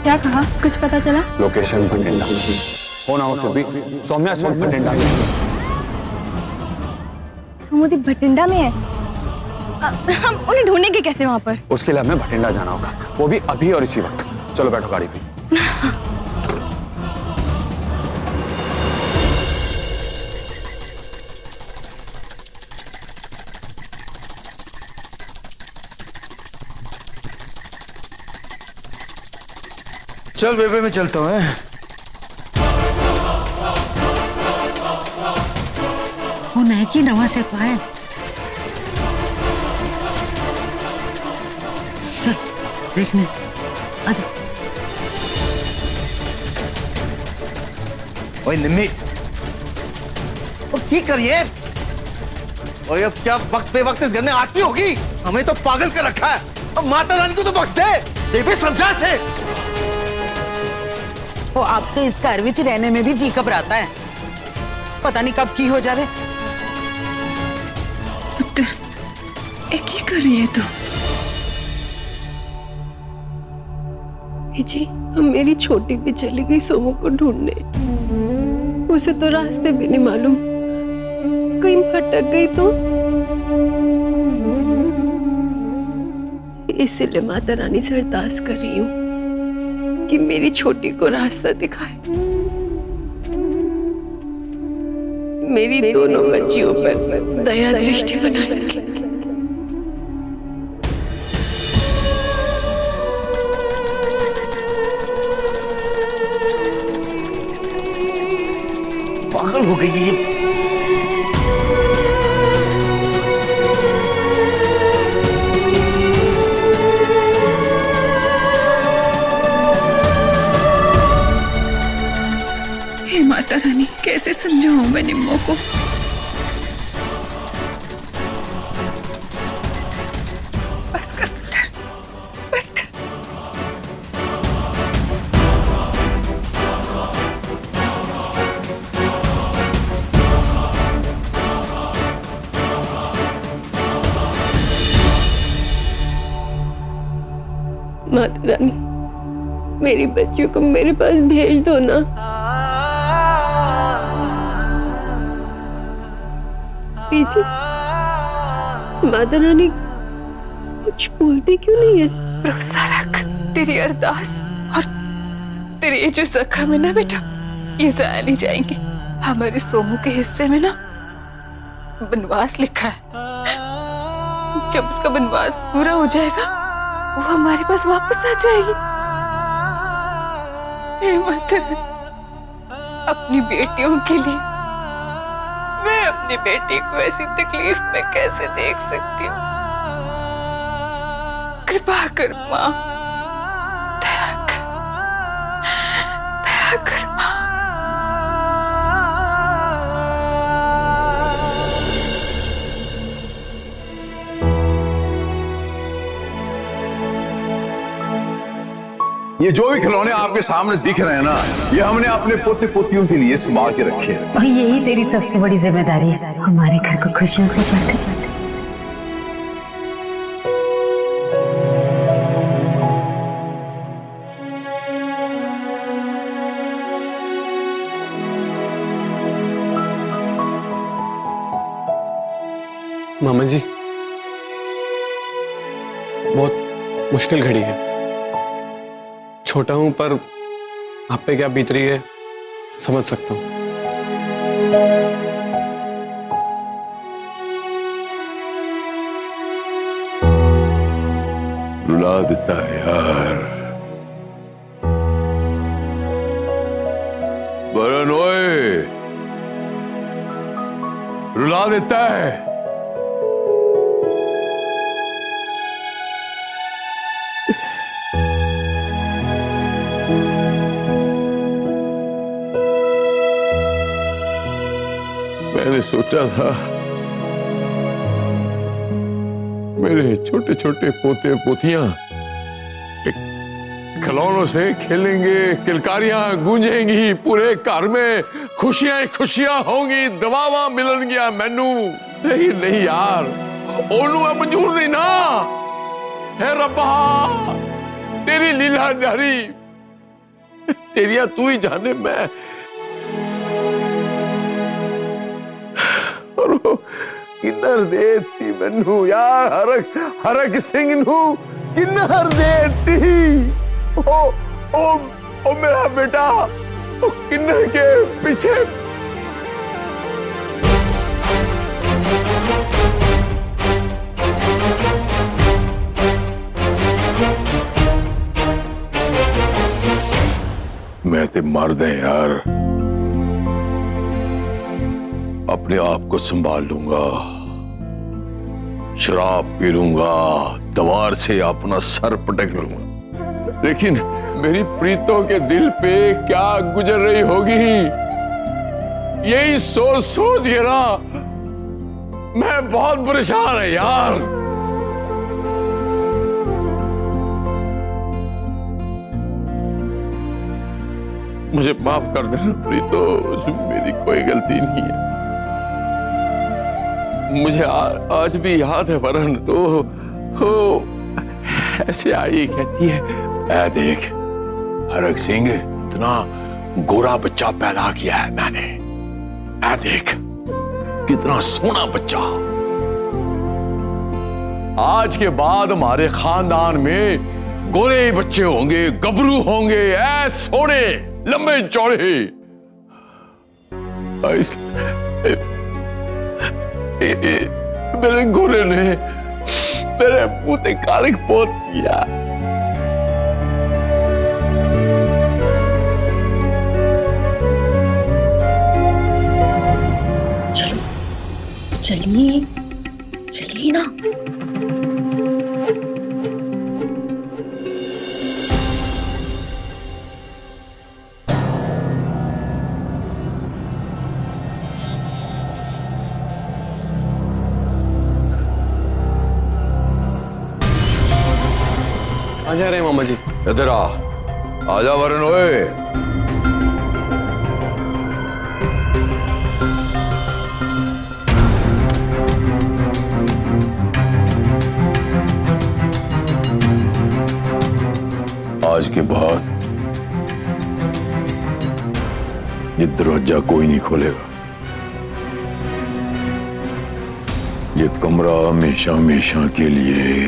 क्या कहा? कुछ पता चला? लोकेशन भटिंडा। हो ना हो सुबी, सौम्या इस वक्त भटिंडा में। सुमुदी भटिंडा में है? हम उन्हें ढूंढेंगे कैसे वहां पर? उसके लिए हमें भटिंडा जाना होगा, वो भी अभी और इसी वक्त। चलो बैठो गाड़ी पे। चल बेबे मैं चलता हूँ। वो नहीं की नवा से पाए। चल देखने आजा। ओए निम्मी, वो की करिए? ओए अब क्या वक्त पे वक्त इस घर में आती होगी? हमें तो पागल कर रखा है। अब माता रानी को तो बख्श दे। बेबे समझा से। वो आप तो इस घर विच रहने में भी जी घबराता है। पता नहीं कब की हो जावे। पुत्र, एक ही कर रही है तू? जी, मेरी छोटी भी चली गई सोमू को ढूंढने। उसे तो रास्ते भी नहीं मालूम, कहीं भटक गई तो। इसलिए माता रानी से अरदास कर रही हूँ कि मेरी छोटी को रास्ता दिखाए। मेरी दोनों बच्चियों पर दया दृष्टि बनाए रखे। पागल हो गई ये। हे माता रानी, कैसे समझाऊं मैं निम्मो को? बस कर पुत्र, बस कर। माता रानी, मेरी बच्चियों को मेरे पास भेज दो ना। पीछे माता रानी कुछ बोलती क्यों नहीं है? भरोसा रख, तेरी अरदास और तेरे ये जो जख्म है ना बेटा, ये जाया नहीं जाएंगे। हमारे सोमू के हिस्से में ना वनवास लिखा है। जब उसका वनवास पूरा हो जाएगा वो हमारे पास वापस आ जाएगी। हे माता रानी, अपनी बेटियों के लिए मैं अपनी बेटी को ऐसी तकलीफ में कैसे देख सकती हूँ? कृपा कर माँ, दया कर माँ। ये जो भी खिलौने आपके सामने दिख रहे हैं ना, ये हमने अपने पोते पोतियों के लिए संभाल के रखे हैं। और यही तेरी सबसे बड़ी जिम्मेदारी है, हमारे घर को खुशियों से भर दे। मामा जी, बहुत मुश्किल घड़ी है। छोटा हूं पर आप पे क्या बीत रही है समझ सकता हूं। रुला देता है यार। बरन ओए, रुला देता है। मैंने सोचा था मेरे छोटे छोटे पोते पोतियां खिलौनों से खेलेंगे, किलकारियां गूंजेंगी, पूरे घर में खुशियां खुशियां होंगी, दवावां मिलनगियां मैनू। नहीं नहीं यार, ओनू मंजूर नहीं ना। है रब्बा, तेरी लीला न्यारी, तेरिया तू ही जाने। मैं और वो किन्नर देती मैनू यार, हरक सिंह नू किन्नर देती। ओ मेरा बेटा ओ किन्नर के पीछे। मैं ते मर दे यार, अपने आप को संभाल लूंगा, शराब पी लूंगा, तलवार से अपना सर पटक लूंगा, लेकिन मेरी प्रीतों के दिल पे क्या गुजर रही होगी, यही सोच सोच के ना मैं बहुत परेशान है यार। मुझे माफ कर देना प्रीतो, मेरी कोई गलती नहीं है। मुझे आज भी याद है वरन तो ऐसे आई कहती है, ऐ देख हरक सिंह, इतना गोरा बच्चा पैदा किया है मैंने, ऐ देख कितना सोना बच्चा। आज के बाद हमारे खानदान में गोरे बच्चे होंगे, गबरू होंगे, ऐ सोने लंबे चौड़े। मेरे गोरे ने मेरे मुंह पे कालिक पोत किया। चलो चलिए चलिए ना। आ जा रहे हैं मामा जी। इधर आजा वरन ओए। आज के बाद ये दरवाजा कोई नहीं खोलेगा, ये कमरा हमेशा हमेशा के लिए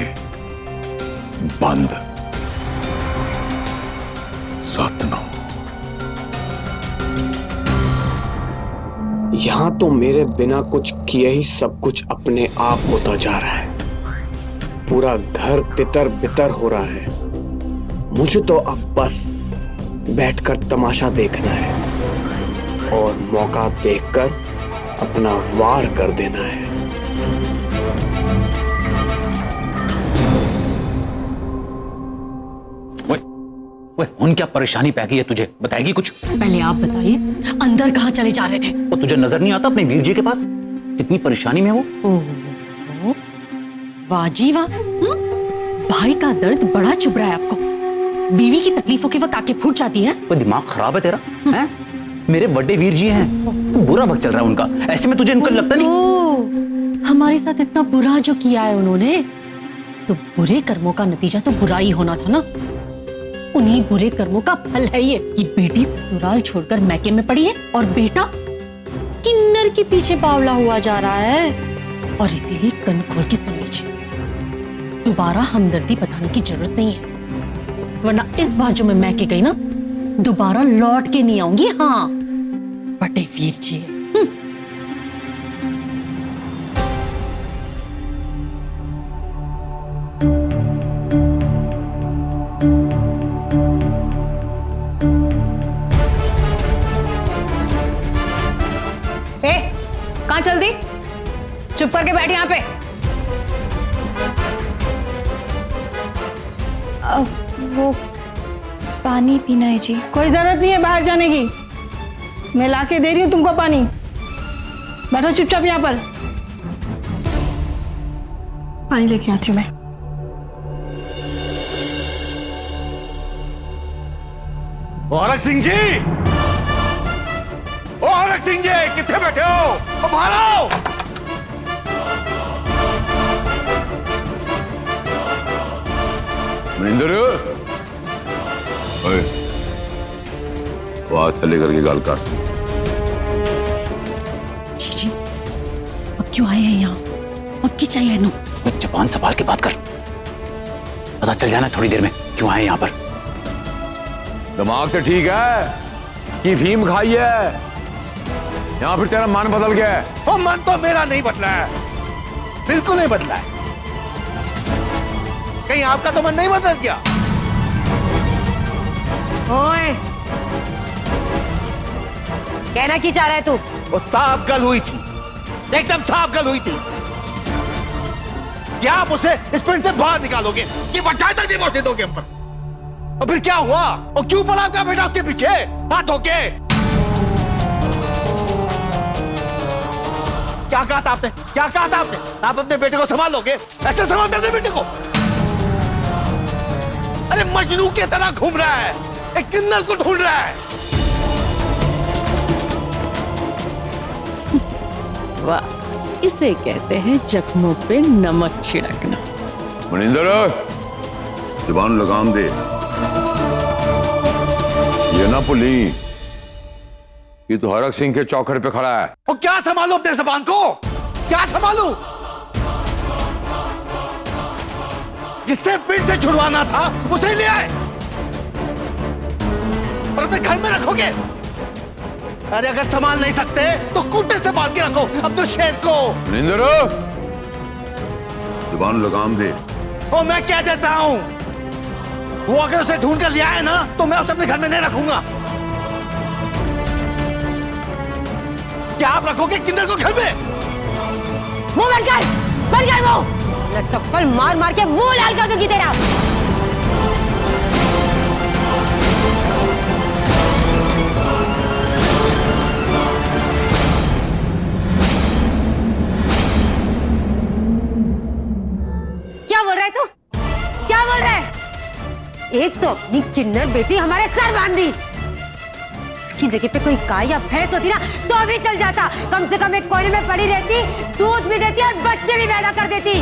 बंद। सतनाम। यहां तो मेरे बिना कुछ किए ही सब कुछ अपने आप होता जा रहा है, पूरा घर तितर बितर हो रहा है। मुझे तो अब बस बैठकर तमाशा देखना है और मौका देखकर अपना वार कर देना है। उन क्या परेशानी पै गई है तुझे, बताएगी कुछ? पहले आप बताइए, अंदर कहाँ चले जा रहे थे? वो तुझे नजर नहीं आता अपने वीर जी के पास? कितनी परेशानी में वो। ओह, वाह जी वाह। भाई का दर्द बड़ा चुभ रहा है आपको। बीवी की तकलीफों के वक्त आके फूट जाती है। कोई दिमाग खराब है तेरा? हैं? मेरे बड़े वीर जी हैं, बुरा वक्त चल रहा है उनका, ऐसे में तुझे इनका लगता नहीं? हमारे साथ इतना बुरा जो किया है उन्होंने, तो बुरे कर्मों का नतीजा तो बुरा ही होना था ना। उन्हीं बुरे कर्मों का फल है ये कि बेटी ससुराल छोड़कर मैके में पड़ी है और बेटा किन्नर के पीछे बावला हुआ जा रहा है। और इसीलिए कन खोल के सुन लीजिए, दोबारा हमदर्दी बताने की जरूरत नहीं है, वरना इस बार जो मैं मैके गई ना, दोबारा लौट के नहीं आऊंगी। हाँ, बड़े वीर जी। कहाँ चल दी? चुप करके बैठ यहाँ पे। वो पानी पीना है जी। कोई जरूरत नहीं है बाहर जाने की, मैं लाके दे रही हूँ तुमको पानी। बैठो चुपचाप यहाँ पर, पानी लेके आती हूँ मैं। हरक सिंह जी, ओ हरक सिंह जी, कितने बैठे हो? ओ बाहर आओ। मनिंदर, वो हाथ थले करके गाल काट। जी जी, अब क्यों आए हैं यहाँ? अब की चाहिए इन्हों? कुछ जबान संभाल के बात कर, पता चल जाना थोड़ी देर में क्यों आए यहाँ पर। दिमाग तो ठीक है कि फीम खाई है, यहाँ फिर तेरा मन बदल गया है। ओ मन तो मेरा नहीं बदला है, बिल्कुल नहीं बदला है। कहीं आपका तो मन नहीं बदल गया? ओए, कहना की चाह रहा है तू? वो साफ गल हुई थी, एकदम साफ गल हुई थी। क्या आप उसे इस पिंड से बाहर निकालोगे कि पंचायत तक नहीं पहुंचने दोगे हम पर? और फिर क्या हुआ? और क्यों पड़ा आपका बेटा उसके पीछे हाथ धोके? क्या कहा था आपने? क्या कहा था आपने? आप अपने बेटे को संभाल लोगे? ऐसे संभालते अपने बेटे को? अरे मजनू की तरह घूम रहा है, एक किन्नर को ढूंढ रहा है। वाह, इसे कहते हैं जख्मों पे नमक छिड़कना। मनिंदर, जुबान लगाम दे, ये ना भूली कि तू हरक सिंह के चौखट पे खड़ा है। और क्या संभालू अपने जबान को? क्या संभालू? जिससे पिंड से छुड़वाना था उसे ले आए और अपने घर में रखोगे। अरे अगर संभाल नहीं सकते तो कुत्ते से बांध के रखो अपने शेर को। मनिंदर, जुबान लगाम दे। और मैं कह देता हूं, वो अगर उसे ढूंढ कर ले आए ना तो मैं उसे अपने घर में नहीं रखूंगा। क्या आप रखोगे किन्नर को घर में? मुंह बंद कर मुंह, मैं चप्पल मार मार के मुंह लाल कर दूंगी तेरा। क्या बोल रहा है तू? क्या बोल रहा है? एक तो अपनी किन्नर बेटी हमारे सर बांध दी, इसकी जगह पे कोई गाय या भैंस होती ना तो अभी चल जाता। कम से कम एक कोने में पड़ी रहती, दूध भी देती और बच्चे भी पैदा कर देती।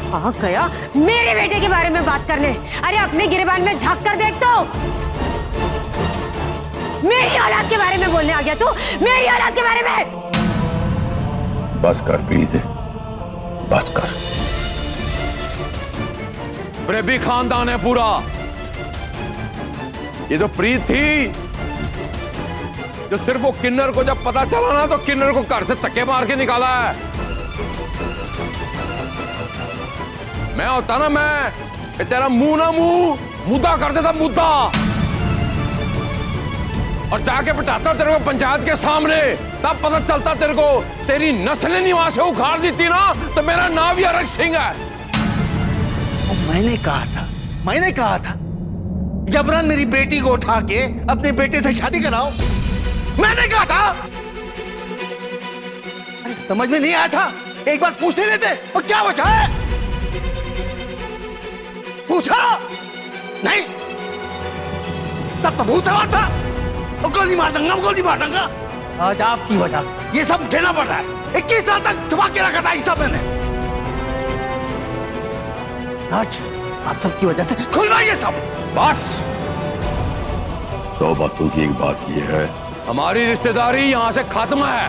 आ गया मेरे बेटे के बारे में बात करने। अरे अपने गिरेबान में झांक कर देख तो, मेरी औलाद के बारे में बोलने आ गया तू, मेरी औलाद के बारे में। बस कर प्लीज, बस कर। प्रेमी खानदान है पूरा। ये तो प्रीत थी जो सिर्फ वो किन्नर को जब पता चला ना तो किन्नर को घर से धक्के मार के निकाला है। मैं होता ना, मैं तेरा मुंह ना मुंह मुद्दा कर देता, मुद्दा, और जाके बिठाता तेरे को पंचायत के सामने। तब पता चलता तेरे को, तेरी नस्लें नहीं वहां से उखाड़ दी थी ना तो मेरा नाम ही हरक सिंह है। मैंने कहा था जबरन मेरी बेटी को उठा के अपने बेटे से शादी कराओ। मैंने कहा था। अरे समझ में नहीं आया था? एक बार पूछ नहीं लेते? और क्या बचा है? पूछा नहीं? तब तो भूत सवार था। और गोली मार दूंगा, गोली मार दूंगा। आज आपकी वजह से ये सब झेलना पड़ रहा है। 21 साल तक छुपा के रखा था ये सब मैंने। आज आप सबकी वजह से खुल रहा है ये सब। बस 100 बातों की एक बात ये है, हमारी रिश्तेदारी यहां से खत्म है।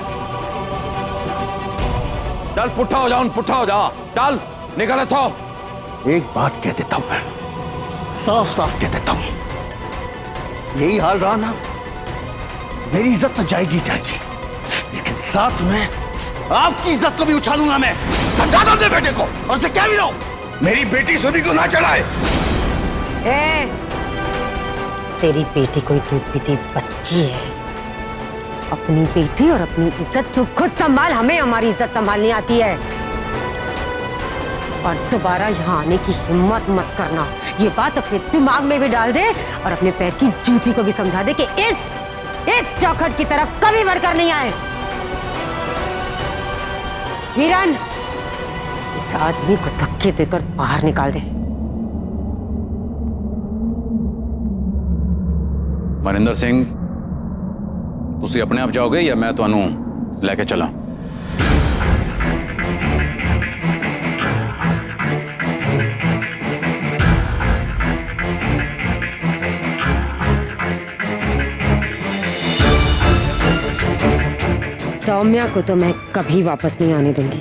चल पुट्ठा हो जाओ, पुट्ठा हो जा, चल निकल। तो एक बात कह देता हूं मैं, साफ साफ कह देता हूं, यही हाल रहा ना मेरी इज्जत तो जाएगी जाएगी, लेकिन साथ में आपकी इज्जत को भी उछालूंगा मैं। समझा दो अपने बेटे को और उसे क्या भी दो, मेरी बेटी सुनी को ना चढ़ाए। तेरी बेटी कोई दूध पीती बच्ची है। अपनी बेटी और अपनी इज्जत तू खुद संभाल, हमें हमारी इज्जत संभालनी आती है। और दोबारा यहाँ आने की हिम्मत मत करना। ये बात अपने दिमाग में भी डाल दे और अपने पैर की जूती को भी समझा दे कि इस चौखट की तरफ कभी बढ़कर नहीं आए। वीरन, इस आदमी को धक्के देकर बाहर निकाल दे। मनिंदर सिंह, तुसी अपने आप जाओगे या मैं तुहानू लेके चला? सौम्या को तो मैं कभी वापस नहीं आने दूंगी,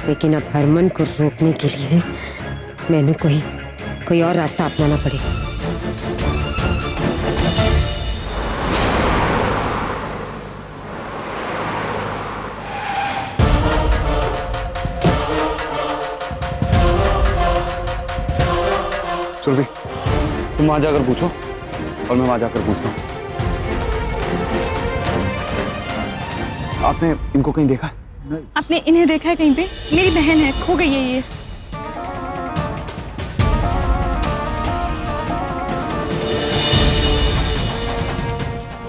लेकिन अब हरमन को रोकने के लिए मैंने कोई और रास्ता अपनाना पड़ेगा। सुरभि, तुम वहां जाकर पूछो और मैं वहां जाकर पूछता हूँ। आपने इनको कहीं देखा? आपने इन्हें देखा है कहीं पे? मेरी बहन है, खो गई है ये।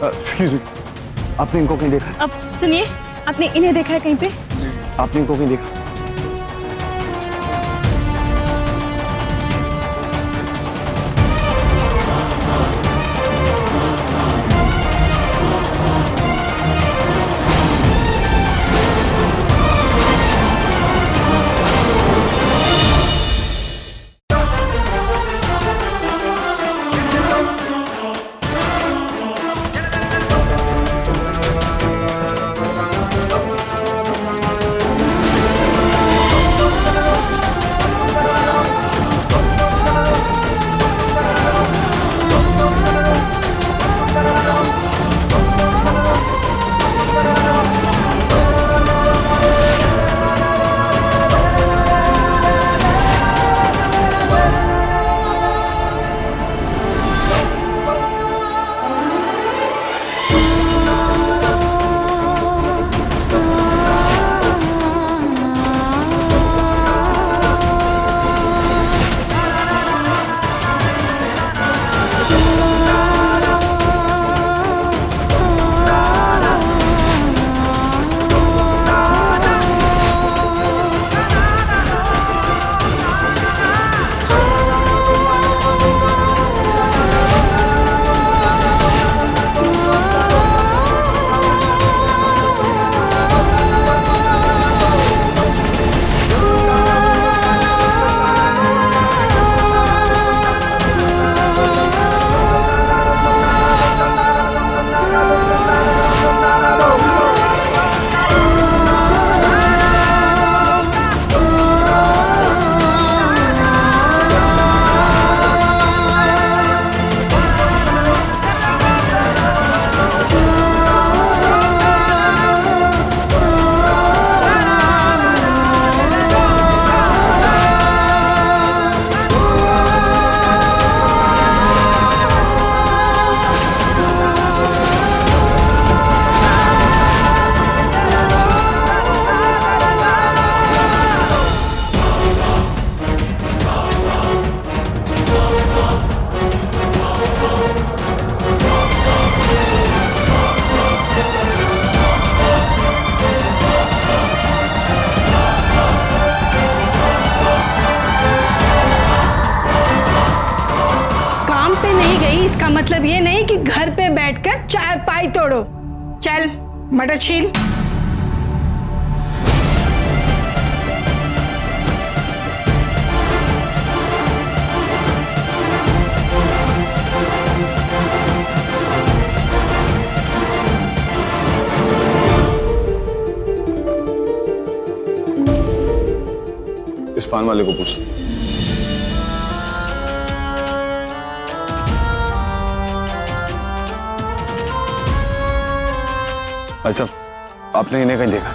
एक्सक्यूज मी, आपने इनको कहीं देखा? अब सुनिए, आपने इन्हें देखा है कहीं पे? आपने इनको कहीं देखा? मतलब ये नहीं कि घर पे बैठकर चाय पाई तोड़ो। चल मटर छील। इस पान वाले को पूछ। भाई साहब, आपने इन्हें कहीं देखा?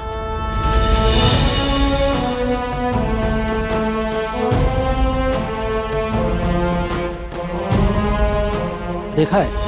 देखा है?